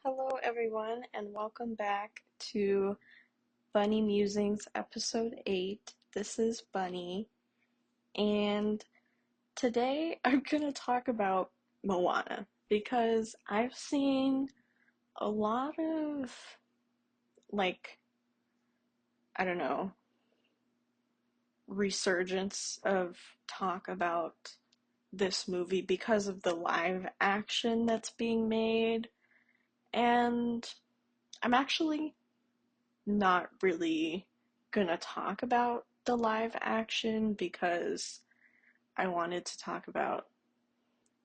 Hello everyone, and welcome back to Bunny Musings episode 8. This is Bunny, and today I'm gonna talk about Moana because I've seen a lot of, like, I don't know, resurgence of talk about this movie because of the live action that's being made, and I'm actually not really gonna talk about the live action because I wanted to talk about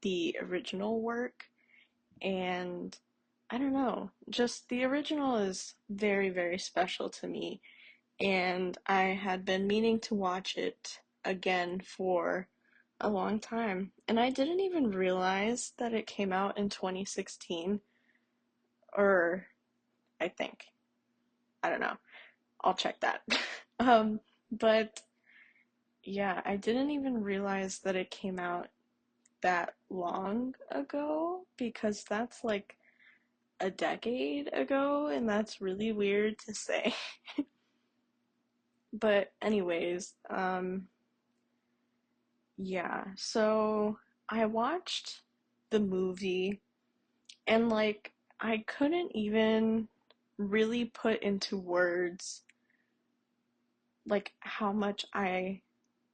the original work, and I don't know, just the original is very, very special to me, and I had been meaning to watch it again for a long time, and I didn't even realize that it came out in 2016, or I think, I don't know. I'll check that. But yeah, I didn't even realize that it came out that long ago because that's like a decade ago, and that's really weird to say. But anyways, yeah, so I watched the movie and like I couldn't even really put into words like how much I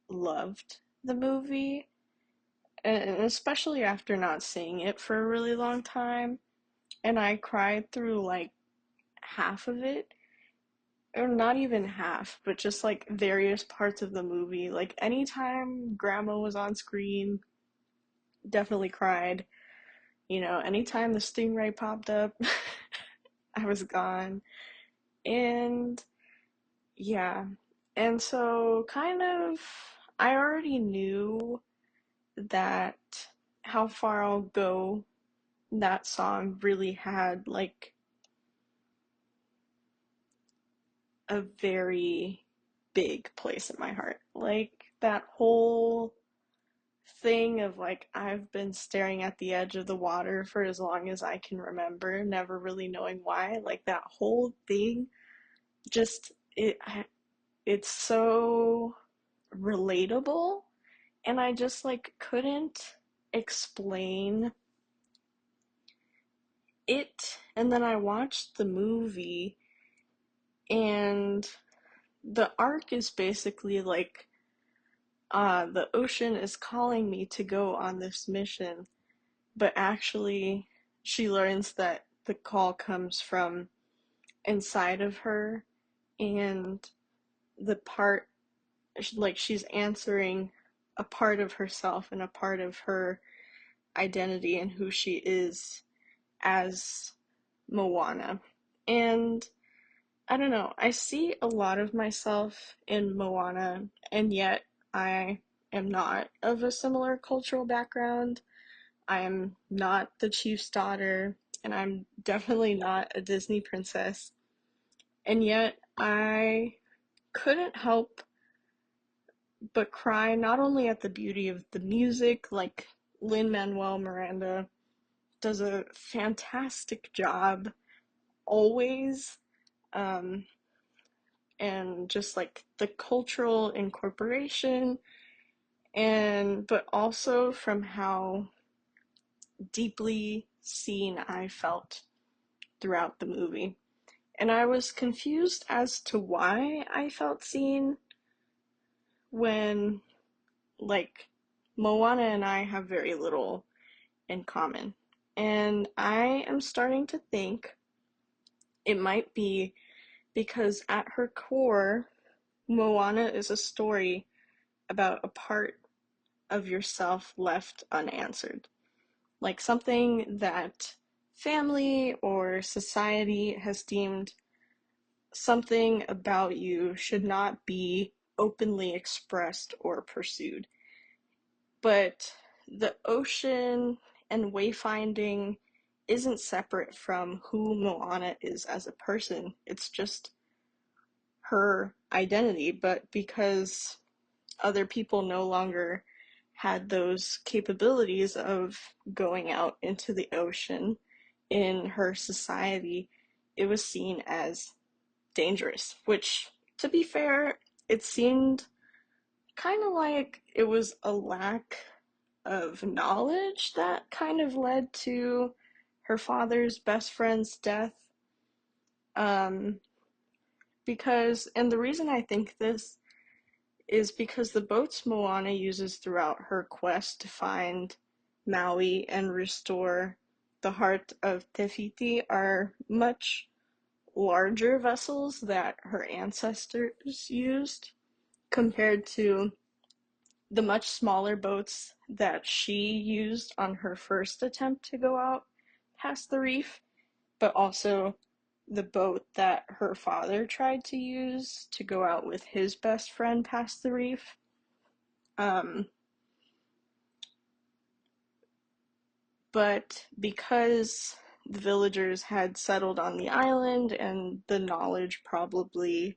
loved the movie, and especially after not seeing it for a really long time. And I cried through like half of it, or not even half, but just like various parts of the movie. Like anytime Grandma was on screen, definitely cried. Anytime the stingray popped up, I was gone. And yeah, and so kind of, I already knew that How Far I'll Go, that song really had like a very big place in my heart. Like that whole thing of like I've been staring at the edge of the water for as long as I can remember, never really knowing why. Like that whole thing just it's so relatable, and I just like couldn't explain it. And then I watched the movie, and the arc is basically like the ocean is calling me to go on this mission, but actually she learns that the call comes from inside of her, and the part, like she's answering a part of herself and a part of her identity and who she is as Moana. And I don't know, I see a lot of myself in Moana, and yet I am not of a similar cultural background. I am not the chief's daughter, and I'm definitely not a Disney princess. And yet I couldn't help but cry not only at the beauty of the music, like Lin-Manuel Miranda does a fantastic job always, um, and just like the cultural incorporation, and but also from how deeply seen I felt throughout the movie. And I was confused as to why I felt seen when, like, Moana and I have very little in common. And I am starting to think it might be because at her core, Moana is a story about a part of yourself left unanswered. Like something that family or society has deemed something about you should not be openly expressed or pursued. But the ocean and wayfinding isn't separate from who Moana is as a person. It's just her identity, but because other people no longer had those capabilities of going out into the ocean in her society, it was seen as dangerous, which, to be fair, it seemed kind of like it was a lack of knowledge that kind of led to her father's best friend's death. Um, and the reason I think this is because the boats Moana uses throughout her quest to find Maui and restore the heart of Te Fiti are much larger vessels that her ancestors used compared to the much smaller boats that she used on her first attempt to go out past the reef, but also the boat that her father tried to use to go out with his best friend past the reef. Um, but because the villagers had settled on the island and the knowledge probably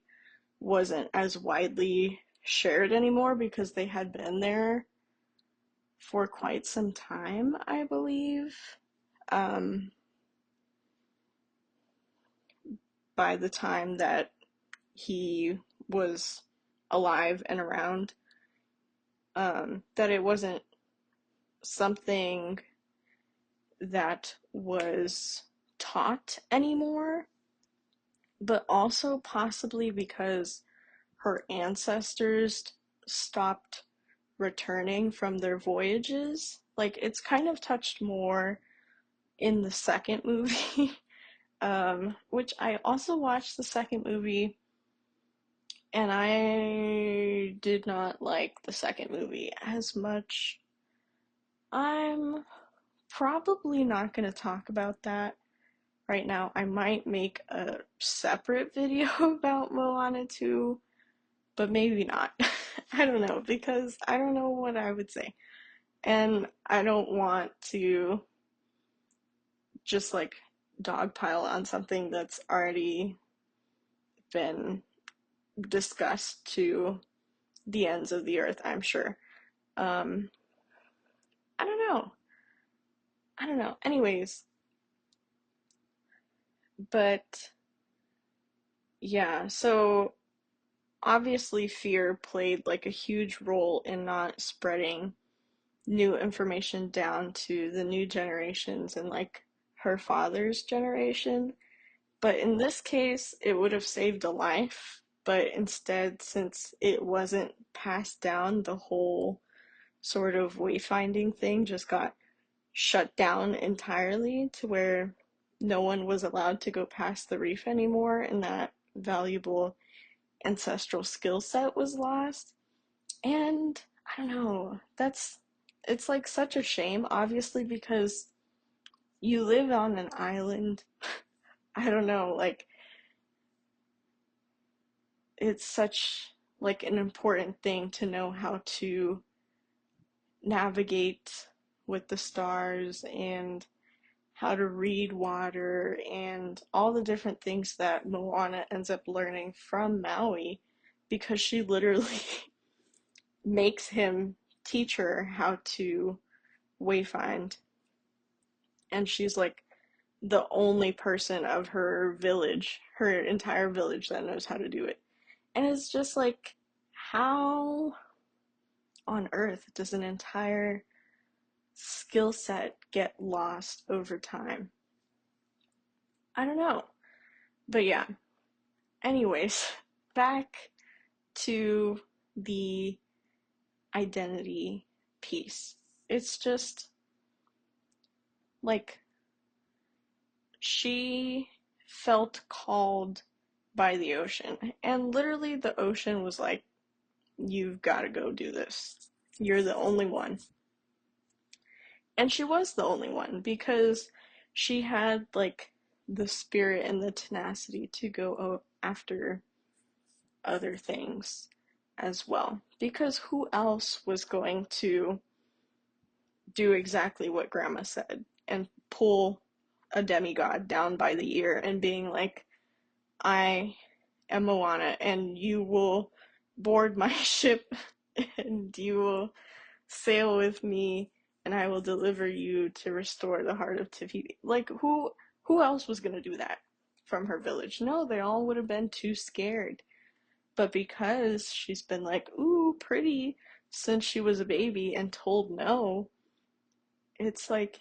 wasn't as widely shared anymore because they had been there for quite some time, I believe. Um, by the time that he was alive and around, that it wasn't something that was taught anymore, but also possibly because her ancestors stopped returning from their voyages. Like, it's kind of touched more in the second movie, which I also watched the second movie, and I did not like the second movie as much. I'm probably not going to talk about that right now. I might make a separate video about Moana 2, but maybe not. I don't know, because I don't know what I would say. And I don't want to just like dogpile on something that's already been discussed to the ends of the earth, I'm sure. Um, I don't know. I don't know. Anyways, but yeah, so obviously fear played like a huge role in not spreading new information down to the new generations and like her father's generation. But in this case, it would have saved a life. But instead, since it wasn't passed down, the whole sort of wayfinding thing just got shut down entirely to where no one was allowed to go past the reef anymore, and that valuable ancestral skill set was lost. And I don't know, it's like such a shame, obviously, because you live on an island. I don't know, like, it's such like an important thing to know how to navigate with the stars and how to read water and all the different things that Moana ends up learning from Maui, because she literally makes him teach her how to wayfind. And she's like the only person of her village, her entire village, that knows how to do it. And it's just like, how on earth does an entire skill set get lost over time? I don't know. But yeah, anyways, back to the identity piece. It's just like she felt called by the ocean, and literally the ocean was like, you've got to go do this. You're the only one. And she was the only one because she had like the spirit and the tenacity to go after other things as well. Because who else was going to do exactly what Grandma said and pull a demigod down by the ear and being like, I am Moana and you will board my ship and you will sail with me and I will deliver you to restore the heart of Te Fiti. Like, who Who else was going to do that from her village? No, they all would have been too scared. But because she's been like, ooh, pretty since she was a baby and told no, it's like,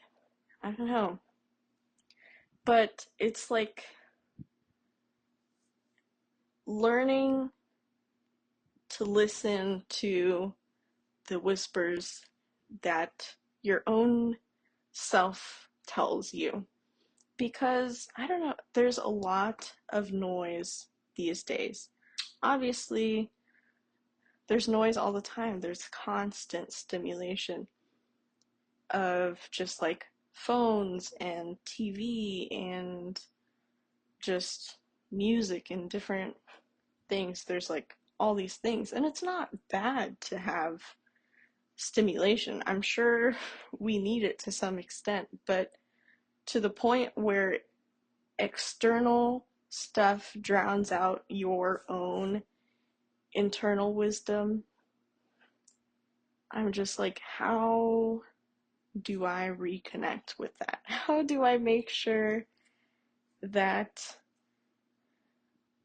I don't know. But it's like learning to listen to the whispers that your own self tells you. Because, I don't know, there's a lot of noise these days. Obviously, there's noise all the time. There's constant stimulation of just like phones and TV and just music and different things. There's like all these things, and it's not bad to have stimulation. I'm sure we need it to some extent, but to the point where external stuff drowns out your own internal wisdom, I'm just like, how do I reconnect with that? How do I make sure that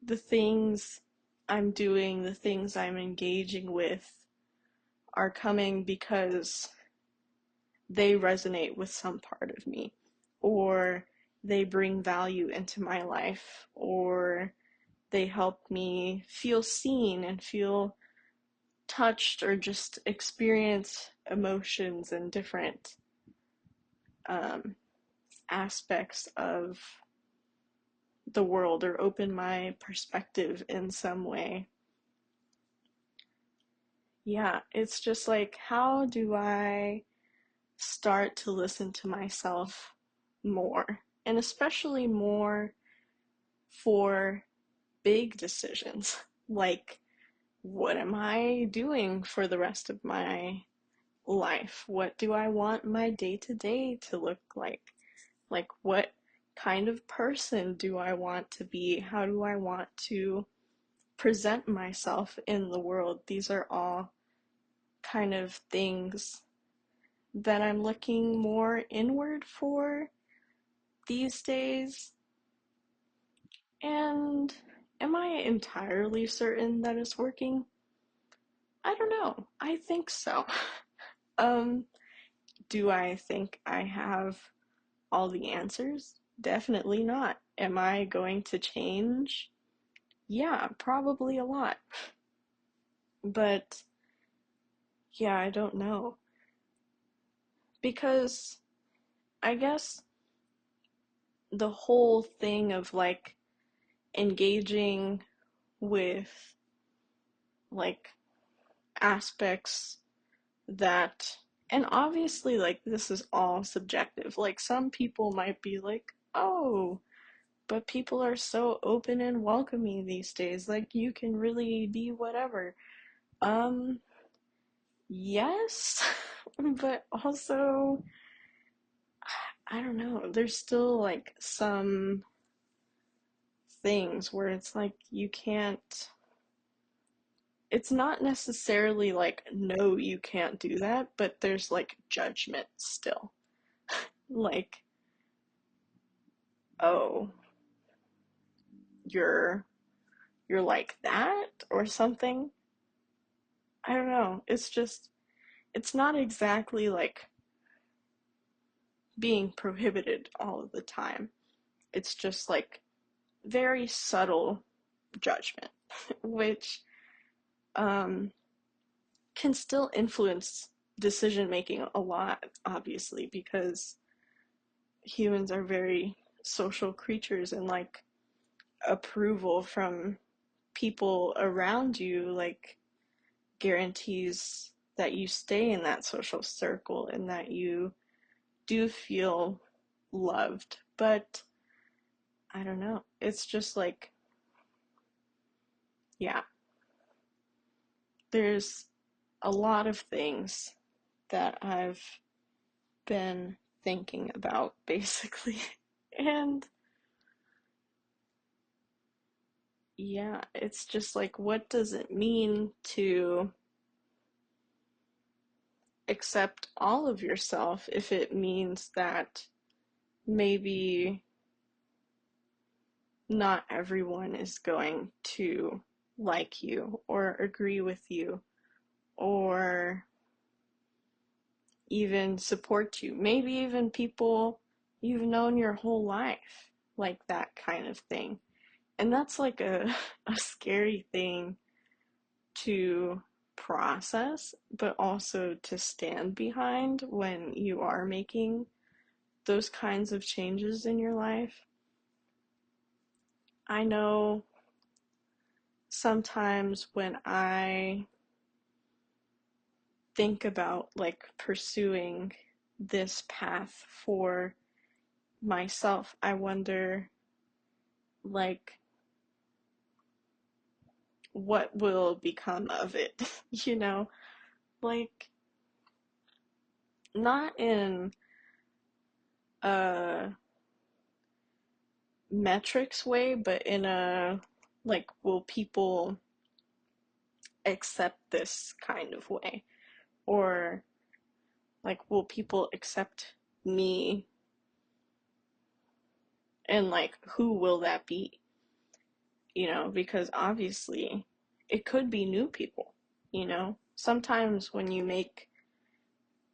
the things I'm doing, the things I'm engaging with, are coming because they resonate with some part of me, or they bring value into my life, or they help me feel seen and feel touched, or just experience emotions and different um, aspects of the world, or open my perspective in some way. Yeah, it's just like, how do I start to listen to myself more? And especially more for big decisions. Like, what am I doing for the rest of my life? What do I want my day to day to look like? Like, what kind of person do I want to be? How do I want to present myself in the world? These are all kind of things that I'm looking more inward for these days. And am I entirely certain that it's working? I don't know. I think so. Um, do I think I have all the answers? Definitely not. Am I going to change? Yeah, probably a lot. But yeah, I don't know. Because I guess the whole thing of like engaging with like aspects that, and obviously like this is all subjective. Like some people might be like, "Oh, but people are so open and welcoming these days. Like you can really be whatever." Um, yes, but also I don't know. There's still like some things where it's like you can't, it's not necessarily like, no, you can't do that, but there's like judgment still. Like, oh, you're you're like that or something. I don't know. It's just, it's not exactly like being prohibited all of the time. It's just like very subtle judgment, which um, can still influence decision making a lot, obviously, because humans are very social creatures, and like approval from people around you like guarantees that you stay in that social circle and that you do feel loved. But I don't know. It's just like, yeah, there's a lot of things that I've been thinking about, basically. And yeah, it's just like, what does it mean to accept all of yourself if it means that maybe not everyone is going to like you or agree with you or even support you. Maybe even people you've known your whole life, like that kind of thing. And that's like a scary thing to process, but also to stand behind when you are making those kinds of changes in your life. I know sometimes when I think about like pursuing this path for myself, I wonder like what will become of it, you know? Like not in a metrics way, but in a like will people accept this kind of way? Or like will people accept me and like who will that be? Because obviously it could be new people, Sometimes when you make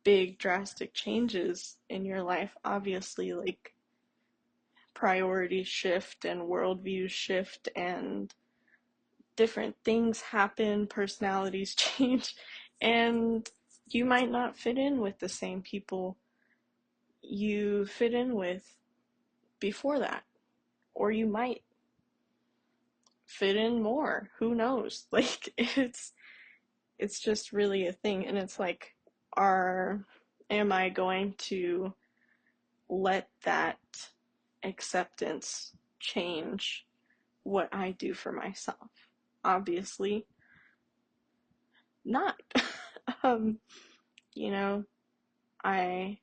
big drastic changes in your life, obviously like priorities shift and worldviews shift and different things happen, personalities change, and you might not fit in with the same people you fit in with before that. Or you might fit in more. Who knows? Like it's just really a thing, and it's like are am I going to let that acceptance change what I do for myself? Obviously not. um you know I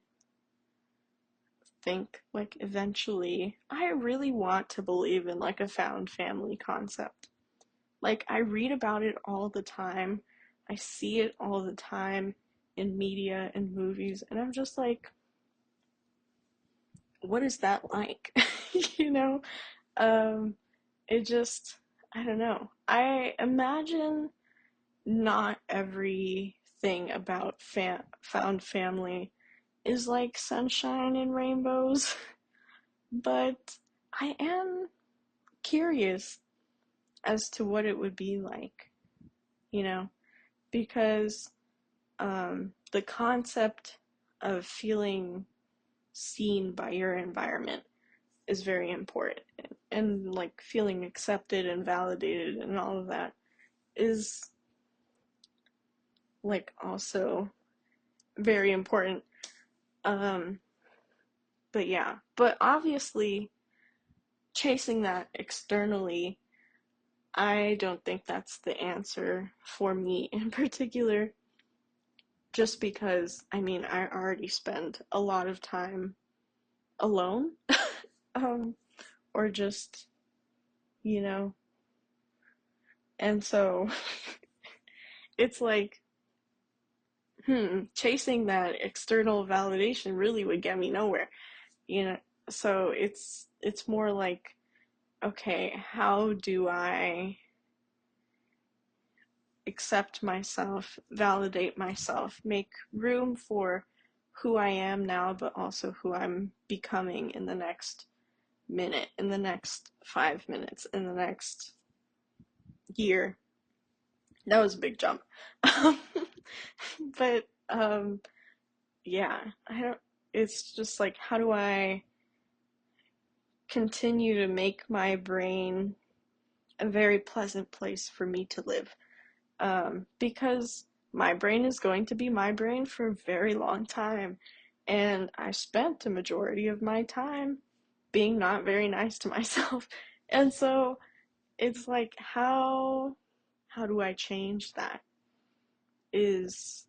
think like eventually I really want to believe in like a found family concept. Like I read about it all the time. I see it all the time in media and movies, and I'm just like, what is that like? you know? Um it just I don't know. I imagine not everything about found family is like sunshine and rainbows, but I am curious as to what it would be like, you know, because the concept of feeling seen by your environment is very important. And like feeling accepted and validated and all of that is like also very important. Um, but yeah, but obviously chasing that externally, I don't think that's the answer for me in particular, just because, I mean, I already spend a lot of time alone, um, or just, you know, and so it's like, chasing that external validation really would get me nowhere, you know, so it's more like, okay, how do I accept myself, validate myself, make room for who I am now, but also who I'm becoming in the next minute, in the next 5 minutes, in the next year. That was a big jump. but yeah, I don't it's just like how do I continue to make my brain a very pleasant place for me to live? Because my brain is going to be my brain for a very long time. And I spent the majority of my time being not very nice to myself. And so it's like, how do I change that? Is,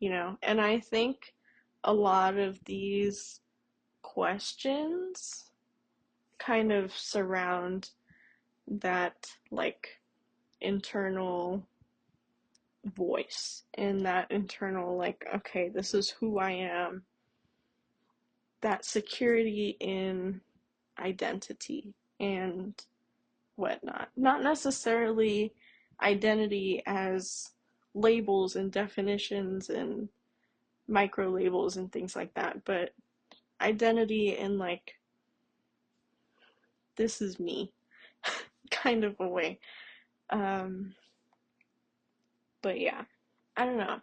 and I think a lot of these questions kind of surround that, like, internal voice and that internal, like, okay, this is who I am, that security in identity. and whatnot. Not necessarily identity as labels and definitions and micro labels and things like that, but identity in like, this is me kind of a way. Um, but yeah, I don't know.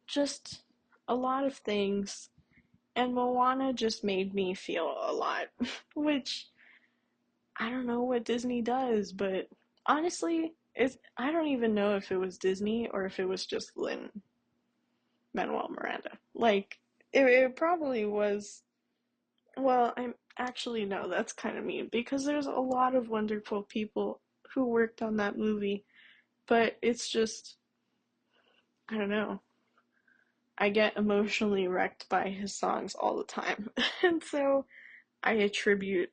Just a lot of things. And Moana just made me feel a lot, which I don't know what Disney does, but honestly, I don't even know if it was Disney or if it was just Lin Manuel Miranda. Like, it probably was. Well, I'm actually, no, that's kind of mean because there's a lot of wonderful people who worked on that movie, but it's just, I don't know. I get emotionally wrecked by his songs all the time. And so I attribute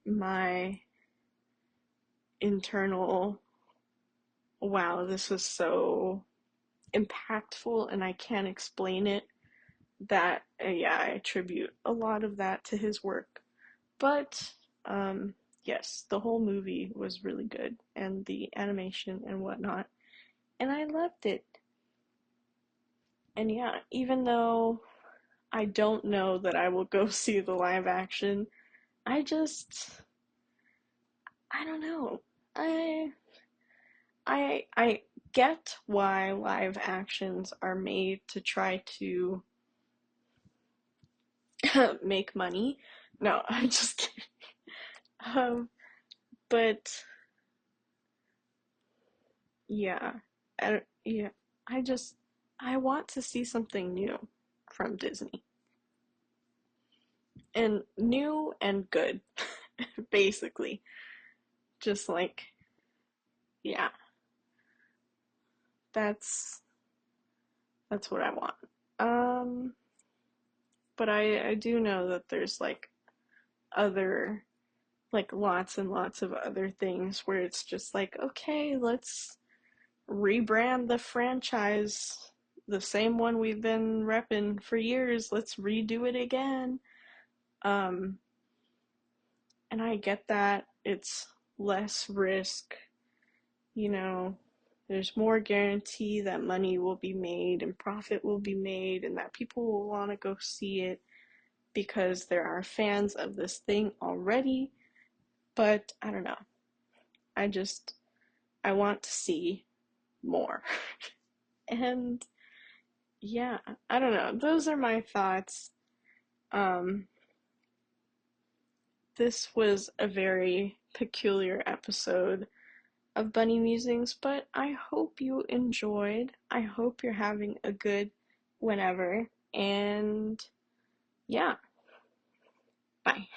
my internal, wow, this was so impactful and I can't explain it, that, yeah, I attribute a lot of that to his work. But, yes, the whole movie was really good, and the animation and whatnot, and I loved it. And yeah, even though I don't know that I will go see the live action, I just, I don't know. I I get why live actions are made to try to make money. No, I'm just kidding. Um, but yeah, yeah, I just I want to see something new from Disney, and new and good, basically. Just like, yeah, that's that's what I want. Um, but I do know that there's like other, like lots and lots of other things where it's just like, okay, let's rebrand the franchise, the same one we've been repping for years, let's redo it again. Um, and I get that it's less risk, you know, there's more guarantee that money will be made and profit will be made and that people will want to go see it because there are fans of this thing already. But I don't know. I just, I want to see more. And yeah, I don't know. Those are my thoughts. Um, this was a very peculiar episode of Bunny Musings, but I hope you enjoyed. I hope you're having a good whenever. And yeah, bye.